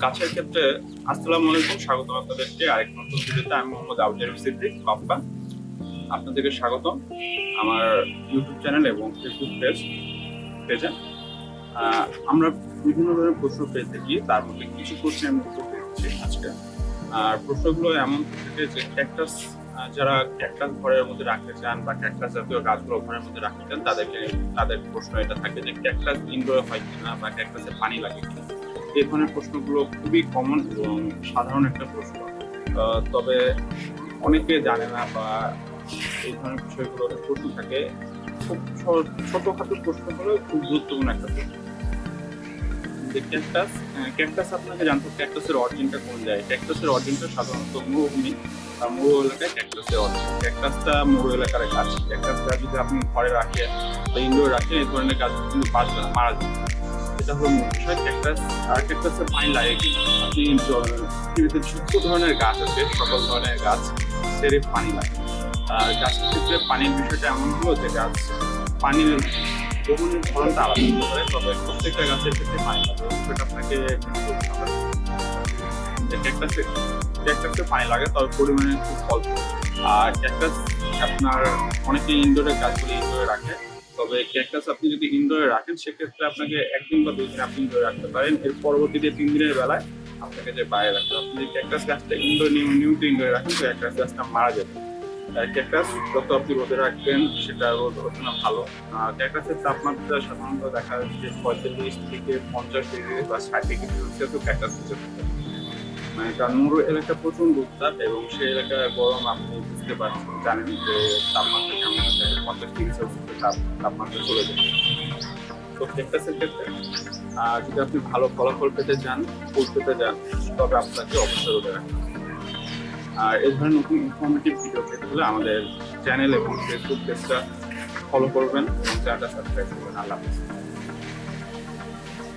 গাছের ক্ষেত্রে আসসালামু আলাইকুম, স্বাগত আপনাদেরকে আরেক নতুন ভিডিওতে। আমি মোহাম্মদ জারিফ বাপ্পা, আপনাদেরকে স্বাগতম আমার ইউটিউব চ্যানেল এবং ফেসবুক পেজে। আমরা বিভিন্ন ধরনের প্রশ্ন পেয়ে থাকি, তার মধ্যে কিছু প্রশ্নের আমি উত্তর দিচ্ছি আজকে। আর প্রশ্নগুলো এমন থাকে যে ক্যাকটাস যারা ক্যাকটাস ঘরের মধ্যে রাখতে চান বা ক্যাকটাস জাতীয় গাছগুলো ঘরের মধ্যে রাখতে চান তাদের প্রশ্ন এটা থাকে যে ক্যাকটাস ইনডোর হয় কিনা বা ক্যাকটাসে পানি লাগে কিনা। এই ধরনের প্রশ্নগুলো খুবই কমন এবং সাধারণ একটা প্রশ্ন, তবে অনেকে জানে না বা এই ধরনের বিষয়গুলো প্রশ্ন থাকে। খুব ছোটখাটো প্রশ্ন হলেও খুব গুরুত্বপূর্ণ একটা প্রশ্ন যে ক্যাকটাস আপনাকে জানতে হবে ক্যাকটাসের অরিজিনটা কোন জায়গায়। ক্যাকটাসের অরিজিনটা সাধারণত মরুভূমি বা মরু এলাকায় ক্যাকটাসের অরিজিন। ক্যাকটাসটা মরু এলাকার গাছ। ক্যাকটাসটা যদি আপনি ঘরে রাখেন বা ইনডোর রাখেন, এই ধরনের গাছ কিন্তু বাঁচবে না, মারা যাবে। এটা হলো মূল বিষয়। ক্যাকটাসের পানি লাগে কি আপনি পৃথিবীতে যত ধরনের গাছ আছে সকল ধরনের গাছ সেরে পানি লাগে। আর গাছের ক্ষেত্রে পানির বিষয়টা এমন হলো যে গাছ পানির গ্রহণের ধরনটা আলাদা হতে পারে, তবে প্রত্যেকটা গাছের ক্ষেত্রে পানি লাগে। সেটা আপনাকে বলতে হবে যে ক্যাকটাসে পানি লাগে, তবে পরিমাণে খুব অল্প। আর ক্যাকটাস আপনার অনেকে ইনডোরে গাছগুলি ইনডোরে রাখে, তবে ক্যাকটাস আপনি যদি ইনডোরে রাখেন সেক্ষেত্রে আপনাকে 1 দিন বা 2 দিন আপনি ইনডোরে রাখতে পারেন। এর পরবর্তীতে 3 দিনের বেলায় আপনাকে যে বাইরে রাখতে হবে। আপনি যদি ক্যাকটাস গাছটা নিয়মিত ইনডোরে রাখেন তো ক্যাকটাস গাছটা মারা যাবে। ক্যাকটাস যত আপনি রোদে রাখবেন সেটা রোদ হচ্ছে না ভালো। ক্যাকটাসের তাপমাত্রা সাধারণত দেখা যাচ্ছে 45 থেকে 50 ডিগ্রি বা 60 ডিগ্রি সেলসিয়াসও ক্যাকটাস বেঁচে থাকে। মানে কারণ মরু এলাকা প্রচন্ড উত্তাপ এবং সেই এলাকায় গরম আপনি বুঝতে পারছেন, জানেন যে তাপমাত্রা কেমন থাকে, 50 ডিগ্রি সেলসিয়াসের তাপমাত্রা চলে যায়। তো ক্যাকটাসের ক্ষেত্রে যদি আপনি ভালো ফলাফল পেতে চান, ফুল পেতে চান, তবে আপনাকে অবশ্যই রোদে রাখতে হবে। আর এই ধরনের নতুন ইনফরমেটিভ ভিডিও পেতে হলে আমাদের চ্যানেল এবং ফেসবুক পেজটা ফলো করবেন এবং চ্যানেলটা সাবস্ক্রাইব করবেন। আল্লাহ হাফেজ।